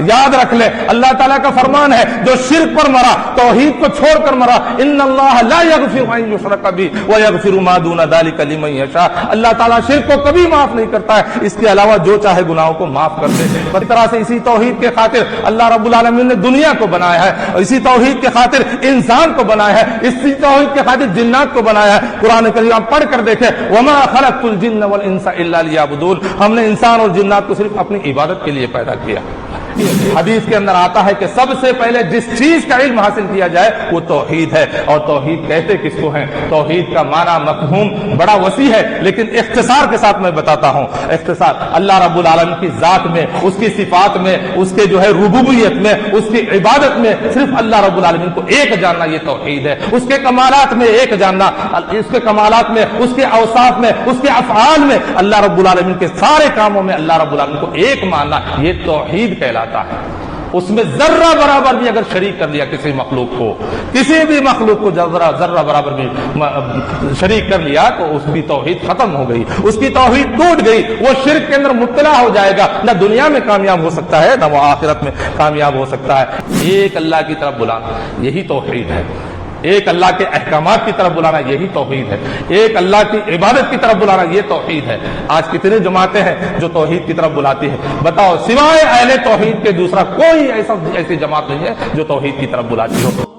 याद रख ले, अल्लाह ताला का फरमान है, जो शिर्क पर मरा, तौहीद को छोड़कर मरा, इन्नल्लाह ला यगफिरु अन युशरका बिही व यगफिरु मा दूना ज़ालिका लिमन यशा। अल्लाह ताला शिर्क को कभी माफ नहीं करता है, इसके अलावा जो चाहे गुनाहों को माफ कर दे। इस तरह से इसी तौहीद के खातिर अल्लाह रब्बुल आलमीन ने दुनिया को बनाया है, इसी तौहीद के खातिर इंसान को बनाया है, इसी तौहीद के खातिर जिन्नात को बनाया है। कुरान करीम आप पढ़ कर देखे, वमा खलक़तुल जिन्न वल इंसा इल्ला लियअबुदून, हमने इंसान और जिन्नात को सिर्फ अपनी इबादत के लिए पैदा किया। हदीस के अंदर आता है कि सबसे पहले जिस चीज का इल्म हासिल किया जाए वो तौहीद है। और तौहीद कहते किसको हैं? तौहीद का माना मफ़हूम बड़ा वसी है, लेकिन इख्तिसार के साथ मैं बताता हूं। इख्तिसार अल्लाह रब्बुल आलमीन की जात में, उसकी सिफात में, उसके जो है रुबूबियत में, उसकी इबादत में सिर्फ अल्लाह रब्बुल आलमीन को एक जानना, ये तौहीद है। उसके कमालात में एक जानना, उसके कमालात में, उसके औसाफ में, उसके अफ़आल में, अल्लाह रब्बुल आलमीन के सारे कामों में अल्लाह रब्बुल आलमीन को एक मानना, ये तौहीद कहलाता है। उसमें जर्रा बराबर भी अगर शरीक कर लिया किसी मखलूक को, किसी भी मखलूक को जर्रा बराबर भी शरीक कर लिया तो उसकी तौहीद खत्म हो गई, उसकी तौहीद टूट गई, वो शिर्क के अंदर मुब्तला हो जाएगा। न दुनिया में कामयाब हो सकता है, न वो आखिरत में कामयाब हो सकता है। एक अल्लाह की तरफ बुलाना, यही तौहीद है। एक अल्लाह के अहकामात की तरफ बुलाना, यही तौहीद है। एक अल्लाह की इबादत की तरफ बुलाना, ये तौहीद है। आज कितने जमातें हैं जो तौहीद की तरफ बुलाती है? बताओ, सिवाय अहले तौहीद के दूसरा कोई ऐसी जमात नहीं है जो तौहीद की तरफ बुलाती हो।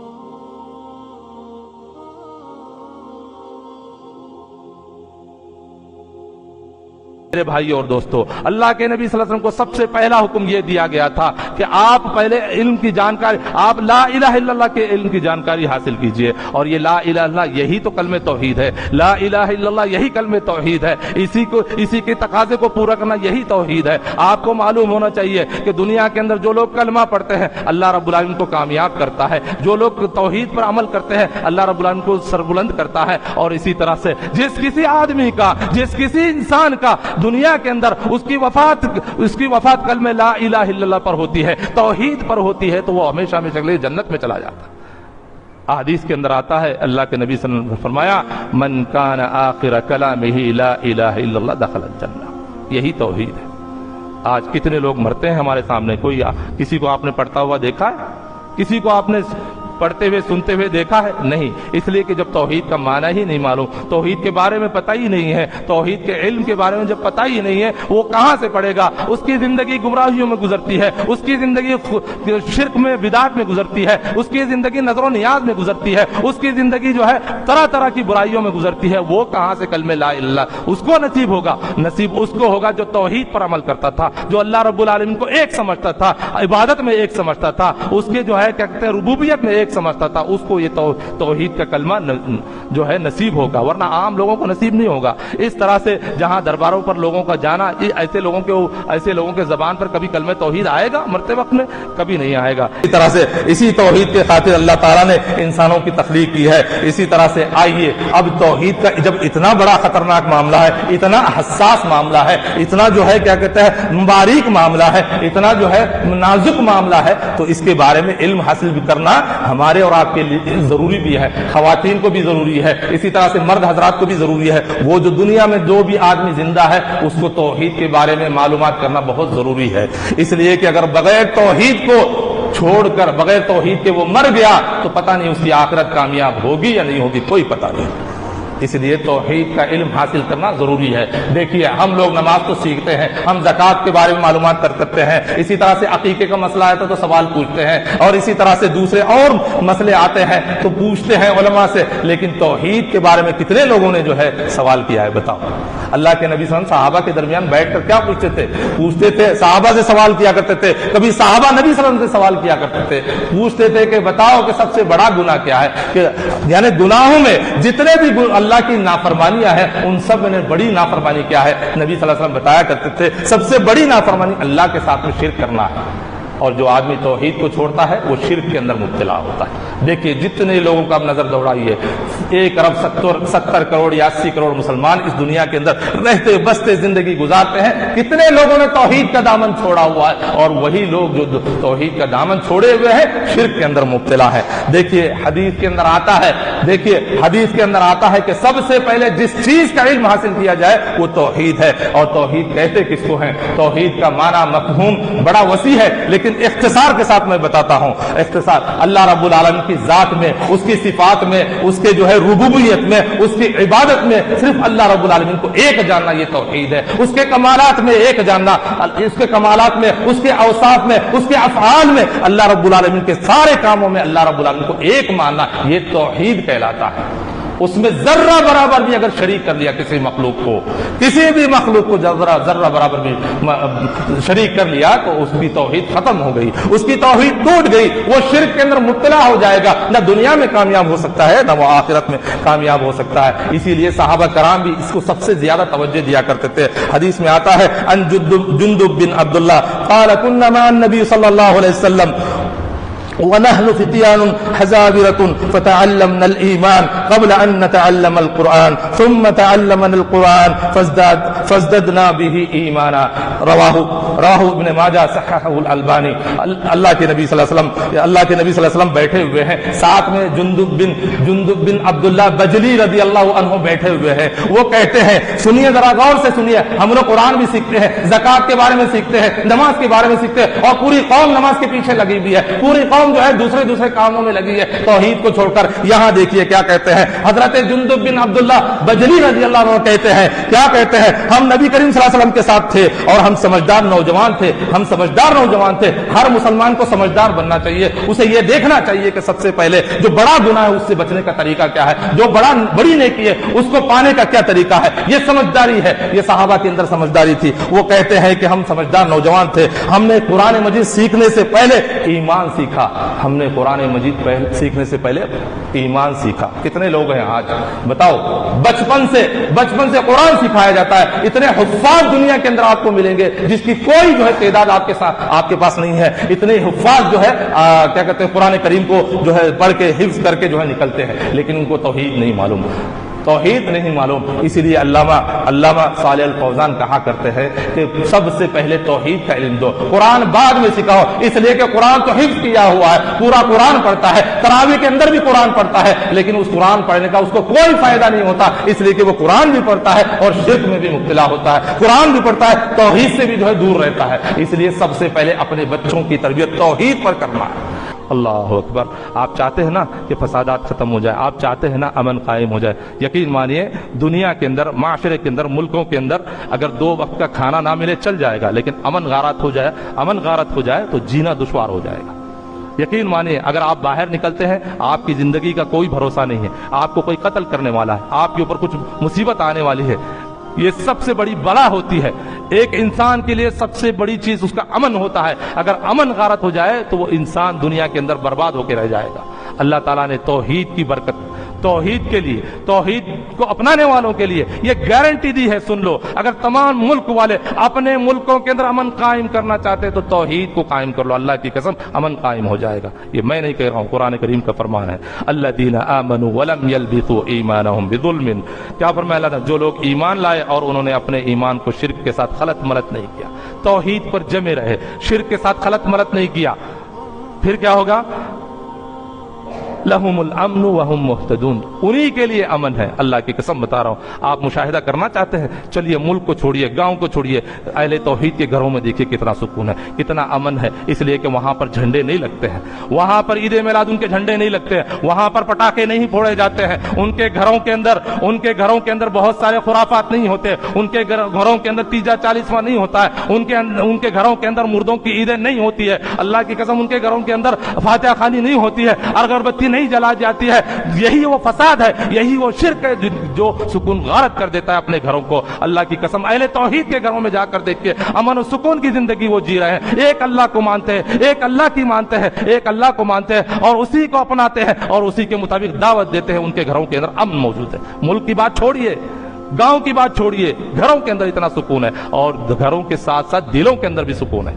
मेरे भाई और दोस्तों, अल्लाह के नबी सल्लल्लाहु अलैहि वसल्लम को सबसे पहला हुक्म यह दिया गया था कि आप पहले इल्म की जानकारी, आप ला इलाहा इल्लल्लाह के इल्म की जानकारी हासिल कीजिए। और ये ला इलाहा इल्लल्लाह यही तो कलमे तौहीद है। ला इलाहा इल्लल्लाह यही कलमे तौहीद है। इसी के तकाजे को पूरा करना यही तौहीद है। आपको मालूम होना चाहिए कि दुनिया के अंदर जो लोग कलमा पढ़ते हैं अल्लाह रब्बुल आलमीन को कामयाब करता है, जो लोग तौहीद पर अमल करते हैं अल्लाह रब्बुल आलमीन को सरबुलंद करता है। और इसी तरह से जिस किसी आदमी का, जिस किसी इंसान का दुनिया के अंदर उसकी वफात कलमे ला इलाहा इल्लल्लाह पर होती है, तौहीद पर होती है, तो वो हमेशा हमेशा के लिए जन्नत में चला जाता है। हदीस के अंदर आता है, अल्लाह के नबी सल्लल्लाहु अलैहि वसल्लम ने फरमाया, मन कान आखिर कलामिही ला इलाहा इल्लल्लाह दखलल जन्नह। यही तौहीद है। आज कितने लोग मरते हैं हमारे सामने, कोई किसी को आपने पढ़ता हुआ देखा है? किसी को आपने पढ़ते हुए सुनते हुए देखा है? नहीं। इसलिए कि जब तौहीद का माना ही नहीं मालूम, तौहीद के बारे में पता ही नहीं है, तौहीद के इल्म के बारे में जब पता ही नहीं है, वो कहां से पढ़ेगा? उसकी जिंदगी गुमराहियों में गुजरती है, उसकी जिंदगी शिर्क में, बिदात में गुजरती है, उसकी जिंदगी नजर नियाज में गुजरती है, उसकी जिंदगी जो है तरह तरह की बुराइयों में गुजरती है। वो कहां से कलमे ला इल्लल्लाह उसको नसीब होगा? नसीब उसको होगा जो तौहीद पर अमल करता था, जो अल्लाह रब्बुल आलमीन को एक समझता था, इबादत में एक समझता था, उसके जो है क्या कहते हैं रुबूबियत में एक समझता था, उसको ये तौहीद का कलमा जो है नसीब होगा, वरना आम लोगों को नसीब नहीं होगा। इस तरह से जहां दरबारों पर लोगों का जाना, ऐसे लोगों के जबान पर कभी कलमे तौहीद आएगा? मरते वक्त में कभी नहीं आएगा। इसी तरह से इसी तौहीद के खातिर अल्लाह ताला ने इंसानों की तख्लीक की है। इसी तरह से आइए, अब तौहीद का जब इतना बड़ा खतरनाक मामला है, इतना हसास मामला है, इतना जो है क्या कहते हैं बारीक मामला है, इतना जो है नाजुक मामला है, तो इसके बारे में इल्म हासिल करना हमारे और आपके लिए जरूरी भी है, खवातीन को भी जरूरी है, इसी तरह से मर्द हजरात को भी जरूरी है। वो जो दुनिया में जो भी आदमी जिंदा है उसको तौहीद के बारे में मालूमात करना बहुत जरूरी है। इसलिए कि अगर बगैर तौहीद को छोड़कर, बगैर तौहीद के वो मर गया तो पता नहीं उसकी आखिरत कामयाब होगी या नहीं होगी, कोई पता नहीं। इसलिए तौहीद का इल्म हासिल करना जरूरी है। देखिए, हम लोग नमाज तो सीखते हैं, हम ज़कात के बारे में मालूमात करते हैं, इसी तरह से अकीके का मसला आता है तो सवाल पूछते हैं, और इसी तरह से दूसरे और मसले आते हैं तो पूछते हैं उलमा से। लेकिन तौहीद के बारे में कितने लोगों ने जो है सवाल किया है? बताओ। अल्लाह के नबी सल्लल्लाहु अलैहि वसल्लम सहाबा के दरमियान बैठकर क्या पूछते थे? सहाबा से सवाल किया करते थे, कभी सहाबा नबी सल्लल्लाहु अलैहि वसल्लम से सवाल किया करते थे, पूछते थे कि बताओ कि सबसे बड़ा गुनाह क्या है? कि यानी गुनाहों में जितने भी अल्लाह की नाफरमानियां हैं उन सब में बड़ी नाफरमानी क्या है? नबी सल्लल्लाहु अलैहि वसल्लम बताया करते थे सबसे बड़ी नाफरमानी अल्लाह के साथ में शिर्क करना है। और जो आदमी तौहीद को छोड़ता है वो शिर्क के अंदर मुब्तला होता है। देखिए, जितने लोगों का आप नजर दौड़ाइए, 1 अरब 70 करोड़ या 80 करोड़ मुसलमान इस दुनिया के अंदर रहते बसते जिंदगी गुजारते हैं। कितने लोगों ने तौहीद का दामन छोड़ा हुआ है, और वही लोग जो तौहीद का दामन छोड़े हुए हैं शिर्क के अंदर मुब्तला है। देखिए, हदीस के अंदर आता है, कि सबसे पहले जिस चीज का इल्म हासिल किया जाए वो तौहीद है। और तौहीद कहते किसको हैं? तौहीद का माना मफ़हूम बड़ा वसी है, लेकिन لیکن اختصار کے ساتھ میں بتاتا ہوں، اختصار اللہ رب العالمین کی ذات میں، اس کی صفات میں، اس کے جو ہے ربوبیت میں، اس کی عبادت میں صرف اللہ رب العالمین کو ایک جاننا یہ توحید ہے۔ اس کے کمالات میں ایک جاننا، اس کے کمالات میں، اس کے اوصاف میں، اس کے افعال میں، اللہ رب العالمین کے سارے کاموں میں اللہ رب العالمین کو ایک ماننا یہ توحید کہلاتا ہے۔ اس میں ذرہ برابر بھی اگر شریک کر لیا کسی مخلوق کو، کسی بھی مخلوق کو ذرہ برابر بھی شریک کر لیا تو اس کی توحید ختم ہو گئی، اس کی توحید ٹوٹ گئی، وہ شرک کے اندر مبتلا ہو جائے گا، نہ دنیا میں کامیاب ہو سکتا ہے نہ وہ آخرت میں کامیاب ہو سکتا ہے۔ اسی لیے صحابہ کرام بھی اس کو سب سے زیادہ توجہ دیا کرتے تھے۔ حدیث میں آتا ہے ان جندب بن عبداللہ قال كنا مع النبي صلی اللہ علیہ وسلم ونحن فتيان حزابرة فتعلمنا الإيمان قبل أن نتعلم القرآن ثم تعلمنا القرآن فازددنا به إيمانا رواہ ابن ماجہ صححہ الالبانی۔ اللہ کے نبی صلی اللہ علیہ وسلم بیٹھے ہوئے ہیں، ساتھ میں جندب بن عبداللہ بجلی رضی اللہ عنہ بیٹھے ہوئے ہیں۔ وہ کہتے ہیں سنیے، ذرا غور سے سنیے، ہم لوگ قرآن بھی سیکھتے ہیں، زکوٰۃ کے بارے میں سیکھتے ہیں، نماز کے بارے میں سیکھتے ہیں، اور پوری قوم نماز کے پیچھے لگی ہوئی ہے، پوری قوم جو ہے دوسرے کاموں میں لگی ہے توحید کو چھوڑ کر۔ یہاں دیکھیے کیا کہتے ہیں حضرت جندب بن عبداللہ بجلی رضی اللہ عنہ کہتے ہیں، کیا کہتے ہیں، ہم نبی کریم صلی اللہ علیہ وسلم کے ساتھ تھے اور ہم سمجھدار نوجوان تھے۔ ہر مسلمان کو سمجھدار بننا چاہیے، اسے یہ دیکھنا چاہیے کہ سب سے پہلے جو بڑا گناہ ہے اس سے بچنے کا طریقہ کیا ہے، جو بڑی نیکی ہے اس کو پانے کا کیا طریقہ ہے، یہ سمجھداری ہے۔ یہ صحابہ کے اندر سمجھداری تھی۔ وہ کہتے ہیں کہ ہم سمجھدار نوجوان تھے، ہم نے قرآن مجید سیکھنے سے پہلے ایمان سیکھا، ہم نے قرآن مجید سیکھنے سے پہلے ایمان سیکھا۔ کتنے لوگ ہیں آج بتاؤ بچپن سے قرآن سکھایا جاتا ہے، اتنے حفاظ دنیا کے اندر آپ کو ملیں گے جس کی کوئی جو ہے تعداد آپ کے پاس نہیں ہے۔ اتنے حفاظ جو ہے کیا کہتے ہیں قرآن کریم کو جو ہے پڑھ کے حفظ کر کے جو ہے نکلتے ہیں، لیکن ان کو توحید نہیں معلوم، توحید نہیں معلوم۔ اسی لیے علامہ صالح الفوزان کہا کرتے ہیں کہ سب سے پہلے توحید کا علم دو، قرآن بعد میں سکھاؤ، اس لیے کہ قرآن تو حفظ کیا ہوا ہے، پورا قرآن پڑھتا ہے، تراویح کے اندر بھی قرآن پڑھتا ہے، لیکن اس قرآن پڑھنے کا اس کو کوئی فائدہ نہیں ہوتا، اس لیے کہ وہ قرآن بھی پڑھتا ہے اور شرک میں بھی مبتلا ہوتا ہے، قرآن بھی پڑھتا ہے توحید سے بھی جو ہے دور رہتا ہے۔ اس لیے سب سے پہلے اپنے بچوں کی تربیت توحید پر کرنا ہے۔ اللہ اکبر۔ آپ چاہتے ہیں نا کہ فسادات ختم ہو جائے، آپ چاہتے ہیں نا امن قائم ہو جائے، یقین مانیے دنیا کے اندر، معاشرے کے اندر، ملکوں کے اندر اگر 2 وقت کا کھانا نہ ملے چل جائے گا، لیکن امن غارت ہو جائے تو جینا دشوار ہو جائے گا۔ یقین مانیے اگر آپ باہر نکلتے ہیں آپ کی زندگی کا کوئی بھروسہ نہیں ہے، آپ کو کوئی قتل کرنے والا ہے، آپ کے اوپر کچھ مصیبت آنے والی ہے، یہ سب سے بڑی بلا ہوتی ہے۔ ایک انسان کے لیے سب سے بڑی چیز اس کا امن ہوتا ہے، اگر امن غارت ہو جائے تو وہ انسان دنیا کے اندر برباد ہو کے رہ جائے گا۔ اللہ تعالیٰ نے توحید کی برکت، توحید کے لیے، توحید کو اپنانے والوں کے لیے یہ گارنٹی دی ہے، سن لو، اگر تمام ملک والے اپنے ملکوں کے اندر امن قائم کرنا چاہتے تو توحید کو قائم کر لو، اللہ کی قسم امن قائم ہو جائے گا۔ یہ میں نہیں کہہ رہا ہوں، قرآن کریم کا فرمان ہے، الذین آمنوا ولم یلبسوا ایمانہم بظلم۔ کیا فرمایا اللہ نے؟ جو لوگ ایمان لائے اور انہوں نے اپنے ایمان کو شرک کے ساتھ خلط ملط نہیں کیا، توحید پر جمے رہے، شرک کے ساتھ خلط ملط نہیں کیا، پھر کیا ہوگا؟ لہم الامن وہم مہتدون، انہی کے لیے امن ہے۔ اللہ کی قسم بتا رہا ہوں، آپ مشاہدہ کرنا چاہتے ہیں چلیے ملک کو چھوڑیے، گاؤں کو چھوڑیے، اہل توحید کے گھروں میں دیکھیے کتنا سکون ہے، کتنا امن ہے، اس لیے کہ وہاں پر جھنڈے نہیں لگتے ہیں، وہاں پر عید میلاد ان کے جھنڈے نہیں لگتے ہیں، وہاں پر پٹاخے نہیں پھوڑے جاتے ہیں، ان کے گھروں کے اندر بہت سارے خرافات نہیں ہوتے، ان کے گھروں کے اندر 30-40واں نہیں ہوتا ہے، ان کے گھروں کے اندر مردوں کی عیدیں نہیں ہوتی ہے، اللہ کی قسم ان کے گھروں کے اندر فاتحہ خوانی نہیں ہوتی ہے، اگربتی نہیں جلا جاتی ہے۔ یہی وہ فساد ہے، یہی وہ شرک ہے جو سکون غارت کر دیتا ہے اپنے گھروں کو۔ اللہ کی قسم اہل توحید کے گھروں میں جا کر دیکھیے امن و سکون کی زندگی وہ جی رہے ہیں، ایک اللہ کو مانتے ہیں، ایک اللہ کی مانتے ہیں، ایک اللہ کو مانتے ہیں اور اسی کو اپناتے ہیں اور اسی کے مطابق دعوت دیتے ہیں، ان کے گھروں کے اندر امن موجود ہے۔ ملک کی بات چھوڑیے، گاؤں کی بات چھوڑیے، گھروں کے اندر اتنا سکون ہے اور گھروں کے ساتھ ساتھ دلوں کے اندر بھی سکون ہے۔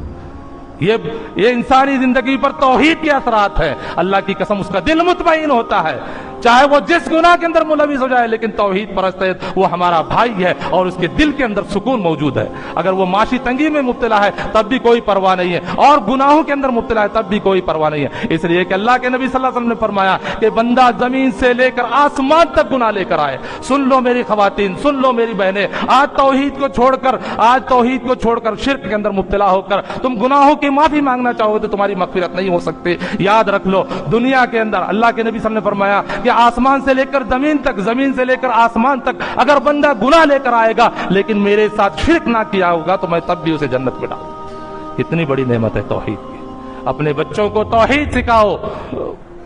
یہ انسانی زندگی پر توحید کے اثرات ہیں، اللہ کی قسم اس کا دل مطمئن ہوتا ہے۔ चाहे वो जिस गुनाह के अंदर मुलविस हो जाए, लेकिन तौहीद परस्त है, वो हमारा भाई है और उसके दिल के अंदर सुकून मौजूद है। अगर वो माशी तंगी में मुब्तला है तब भी कोई परवाह नहीं है, और गुनाहों के अंदर मुब्तला है तब भी कोई परवाह नहीं है। इसलिए कि अल्लाह के नबी सल्लल्लाहु अलैहि वसल्लम ने फरमाया कि बंदा जमीन से लेकर आसमान तक गुनाह लेकर आए, सुन लो मेरी खवातीन, सुन लो मेरी बहनें, आज तौहीद को छोड़कर शिर्क के अंदर मुब्तला होकर तुम गुनाहों की माफी मांगना चाहोगे तो तुम्हारी मगफिरत नहीं हो सकती। याद रख लो, दुनिया के अंदर अल्लाह के नबी सल्लल्लाहु अलैहि वसल्लम ने फरमाया कि आसमान से लेकर जमीन तक, जमीन से लेकर आसमान तक अगर बंदा गुनाह लेकर आएगा लेकिन मेरे साथ शिर्क ना किया होगा तो मैं तब भी उसे जन्नत में डालूंगा। कितनी बड़ी नेमत है तौहीद की। अपने बच्चों को तौहीद सिखाओ,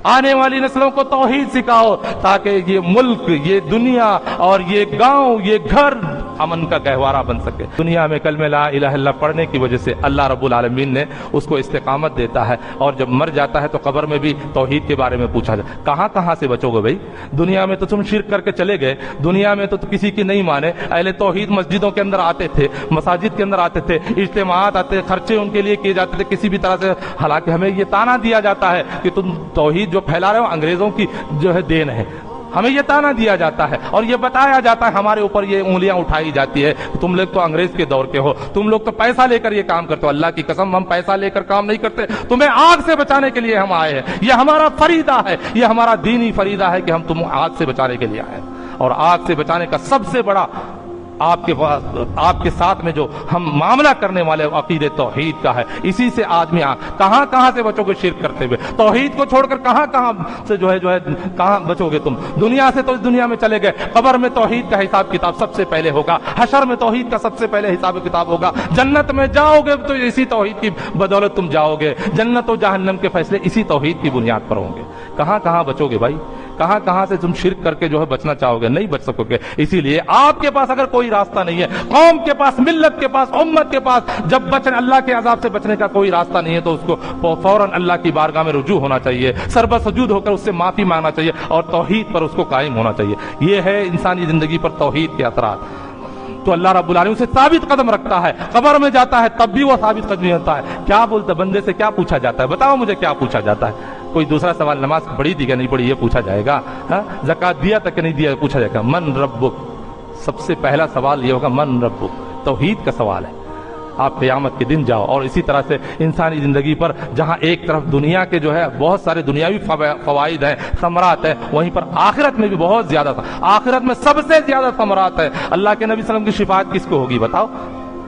आने वाली नस्लों को तौहीद सिखाओ, ताकि ये मुल्क, ये दुनिया और ये गांव, ये घर अमन का गहवारा बन सके। दुनिया में कलमे ला इलाहा इल्लल्लाह पढ़ने की वजह से अल्लाह रब्बुल आलमीन ने उसको इस्तिकामत देता है, और जब मर जाता है तो कब्र में भी तौहीद के बारे में पूछा जाए। कहां से बचोगे भाई? दुनिया में तो तुम शिर्क करके चले गए, दुनिया में तो किसी की नहीं माने। अहले तौहीद मस्जिदों के अंदर आते थे, मसाजिद के अंदर आते थे, इज्तिमात आते, खर्चे उनके लिए किए जाते थे किसी भी तरह से। हालांकि हमें ये ताना दिया जाता है कि तुम तौहीद जो फैला रहे हो अंग्रेजों की जो है देन है, हमें ये ताना दिया जाता है और ये बताया जाता है, हमारे ऊपर ये उंगलियां उठाई जाती है, तुम लोग तो अंग्रेज के दौर के हो, तुम लोग तो पैसा लेकर ये काम करते हो। अल्लाह की कसम, हम पैसा लेकर काम नहीं करते, तुम्हें आग से बचाने के लिए हम आए हैं। ये हमारा फरीदा है, ये हमारा दीनी फरीदा है कि हम तुम आग से बचाने के लिए आए। और आग से बचाने का सबसे बड़ा आपके साथ में जो हम मामला करने वाले अकीदे तौहीद का है। इसी से आदमी कहां से बचोगे शिर्क करते हुए? तौहीद को छोड़कर कहां से जो है कहां बचोगे तुम? दुनिया से तो इस दुनिया में चले गए, कब्र में तौहीद का हिसाब किताब सबसे पहले होगा, हशर में तौहीद का सबसे पहले हिसाब किताब होगा, जन्नत में जाओगे तो इसी तौहीद की बदौलत तुम जाओगे, जन्नत और जहन्नम के फैसले इसी तौहीद की बुनियाद पर होंगे। कहां बचोगे भाई? कहां से तुम शिर्क करके जो है बचना चाहोगे? नहीं बच सकोगे। इसीलिए आपके पास अगर कोई रास्ता नहीं है, कौम के पास, मिल्लत के पास, उम्मत के पास जब अल्लाह के अजाब से बचने का कोई रास्ता नहीं है तो उसको फौरन अल्लाह की बारगाह में रुजू होना चाहिए, सरबसजूद होकर उससे माफी मांगना चाहिए और तौहीद पर उसको कायम होना चाहिए। ये है इंसानी जिंदगी पर तौहीद के असरात। तो अल्लाह रब्बुल आलमीन उसे साबित कदम रखता है, कब्र में जाता है तब भी वो साबित कदम होता है। क्या बोलता, बंदे से क्या पूछा जाता है? बताओ मुझे क्या पूछा जाता है? कोई दूसरा सवाल, नमाज पढ़ी थी क्या नहीं पढ़ी, ये पूछा जाएगा? ज़कात दिया तक नहीं दिया, पूछा जाएगा। मन रब्बुक, सबसे पहला सवाल ये होगा, मन रब्बुक, तौहीद का सवाल है। आप क़यामत के दिन जाओ। और इसी तरह से इंसानी जिंदगी पर जहां एक तरफ दुनिया के जो है बहुत सारे दुनियावी फवाइद हैं, समरात है, वहीं पर आखिरत में भी बहुत ज्यादा, आखिरत में सबसे ज्यादा समरात है। अल्लाह के नबी सल्लल्लाहु अलैहि वसल्लम की शिफाअत किसको होगी बताओ?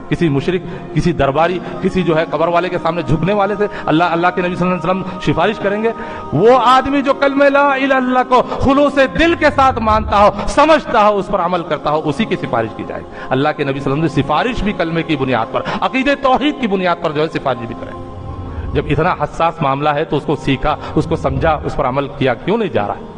किसी मुशरिक, किसी दरबारी, किसी जो है कब्र वाले के सामने झुकने वाले से अल्लाह के नबी सल्लल्लाहु अलैहि वसल्लम सिफारिश करेंगे? वो आदमी जो कलमे ला इलाहा इल्लल्लाह को खुलूस से दिल के साथ मानता हो, समझता हो, उस पर अमल करता हो, उसी की सिफारिश की जाएगी। अल्लाह के नबी सल्लल्लाहु अलैहि वसल्लम ने सिफारिश भी कलमे की बुनियाद पर, अकीदे तौहीद की बुनियाद पर जो है सिफारिश भी करें। जब इतना हसास मामला है तो उसको सीखा, उसको समझा, उस पर अमल किया क्यों नहीं जा रहा है?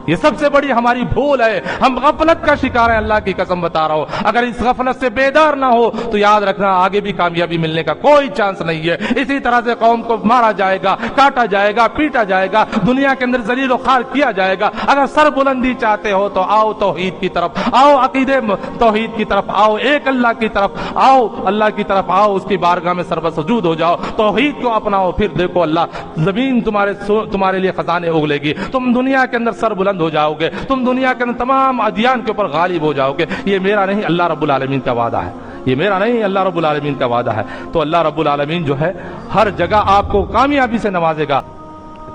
ये सबसे बड़ी हमारी भूल है, हम गफलत का शिकार हैं। अल्लाह की कसम बता रहा हूं, अगर इस गफलत से बेदार ना हो तो याद रखना आगे भी कामयाबी मिलने का कोई चांस नहीं है। इसी तरह से कौम को मारा जाएगा, काटा जाएगा, पीटा जाएगा, दुनिया के अंदर जलील खार किया जाएगा। अगर सर बुलंदी चाहते हो तो आओ तौहीद की तरफ, आओ अकीदे तौहीद की तरफ आओ, एक अल्लाह की तरफ आओ, अल्लाह की तरफ आओ, उसकी बारगाह में सरबसजूद हो जाओ, तौहीद को अपनाओ। फिर देखो अल्लाह जमीन तुम्हारे लिए खजाने उगलेगी, तुम दुनिया के अंदर सर बुलंद हो जाओगे, तुम दुनिया के अंदर तमाम अदियान के ऊपर गालिब हो जाओगे। ये मेरा नहीं, अल्लाह रब्बुल आलमीन का वादा है। ये मेरा नहीं, अल्लाह रब्बुल आलमीन का वादा है। तो अल्लाह रब्बुल आलमीन जो है हर जगह आपको कामयाबी से नवाजेगा।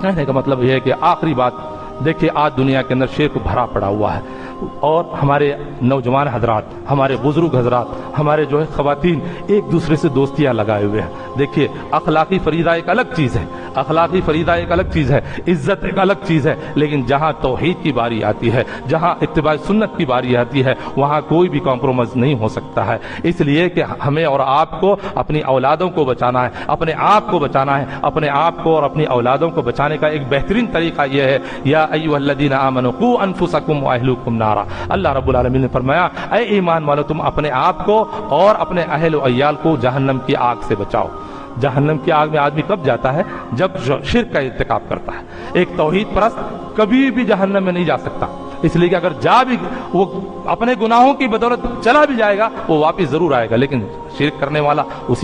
कहने का मतलब यह है कि आखिरी बात देखिए, आज दुनिया के अंदर शिर्क भरा पड़ा हुआ है और हमारे नौजवान हजरात, हमारे बुजुर्ग हजरात, हमारे जो है खवातीन एक दूसरे से दोस्तियां लगाए हुए हैं। देखिए, अखलाकी फरीदा एक अलग चीज है, अखलाकी फरीदा एक अलग चीज है, इज्जत एक अलग चीज है, लेकिन जहां तौहीद की बारी आती है, जहां इत्तिबा सुन्नत की बारी आती है, वहां कोई भी कॉम्प्रोमाइज नहीं हो सकता है। इसलिए कि हमें और आपको अपनी औलादों को बचाना है, अपने आप को बचाना है, अपने आप को और अपनी औलादों को बचाने का एक बेहतरीन तरीका यह है, या अय्युहल्लज़ीना आमनू कू अनफुसकुम व अहलिकुम नारा। अल्लाह रब्बुल आलमीन ने फरमाया, ऐ ईमान वालों, तुम अपने आप को और अपने अहल व अय्याल को जहन्नम की आग से बचाओ। जहन्नम की आग में आदमी कब जाता है? जब शिर्क का इर्तिकाब करता है। एक तौहीद परस्त कभी भी जहन्नम में नहीं जा सकता, इसलिए कि अगर जा भी, वो अपने गुनाहों की बदौलत चला भी जाएगा, वो वापस जरूर आएगा, लेकिन शिर्क करने वाला उस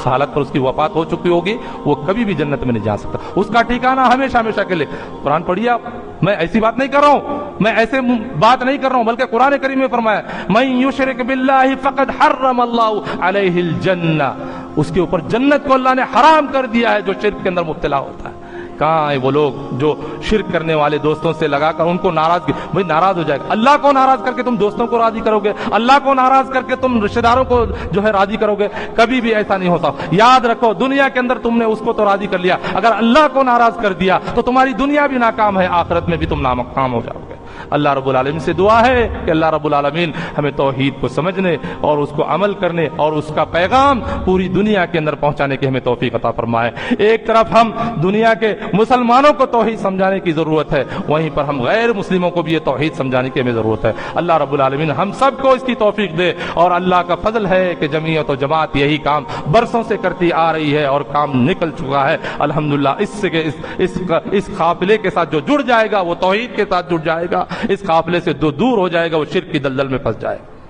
हालत पर उसकी वफात हो चुकी होगी, वो कभी भी जन्नत में नहीं जा सकता। उसका ठिकाना हमेशा हमेशा के लिए, कुरान पढ़िए आप, میں ایسی بات نہیں کر رہا ہوں، میں ایسے بات نہیں کر رہا ہوں، بلکہ قرآن کریم میں فرمایا من یشرک باللہ فقد حرم اللہ علیہ الجنہ، اس کے اوپر جنت کو اللہ نے حرام کر دیا ہے جو شرک کے اندر مبتلا ہوتا ہے۔ کہاں ہیں وہ لوگ جو شرک کرنے والے دوستوں سے لگا کر ان کو ناراض کی، بھئی ناراض ہو جائے گا، اللہ کو ناراض کر کے تم دوستوں کو راضی کرو گے، اللہ کو ناراض کر کے تم رشتہ داروں کو جو ہے راضی کرو گے؟ کبھی بھی ایسا نہیں ہوتا۔ یاد رکھو دنیا کے اندر تم نے اس کو تو راضی کر لیا، اگر اللہ کو ناراض کر دیا تو تمہاری دنیا بھی ناکام ہے، آخرت میں بھی تم ناکام ہو جاؤ گے۔ اللہ رب العالمین سے دعا ہے کہ اللہ رب العالمین ہمیں توحید کو سمجھنے اور اس کو عمل کرنے اور اس کا پیغام پوری دنیا کے اندر پہنچانے کی ہمیں توفیق عطا فرمائے۔ ایک طرف ہم دنیا کے مسلمانوں کو توحید سمجھانے کی ضرورت ہے، وہیں پر ہم غیر مسلموں کو بھی یہ توحید سمجھانے کی ہمیں ضرورت ہے۔ اللہ رب العالمین ہم سب کو اس کی توفیق دے، اور اللہ کا فضل ہے کہ جمعیت و جماعت یہی کام برسوں سے کرتی آ رہی ہے اور کام نکل چکا ہے الحمدللہ۔ اس قافلے کے ساتھ جو جڑ جائے گا وہ توحید کے ساتھ جڑ جائے گا، اس قافلے سے دور ہو جائے گا وہ شرک کی دلدل میں پھنس جائے گا۔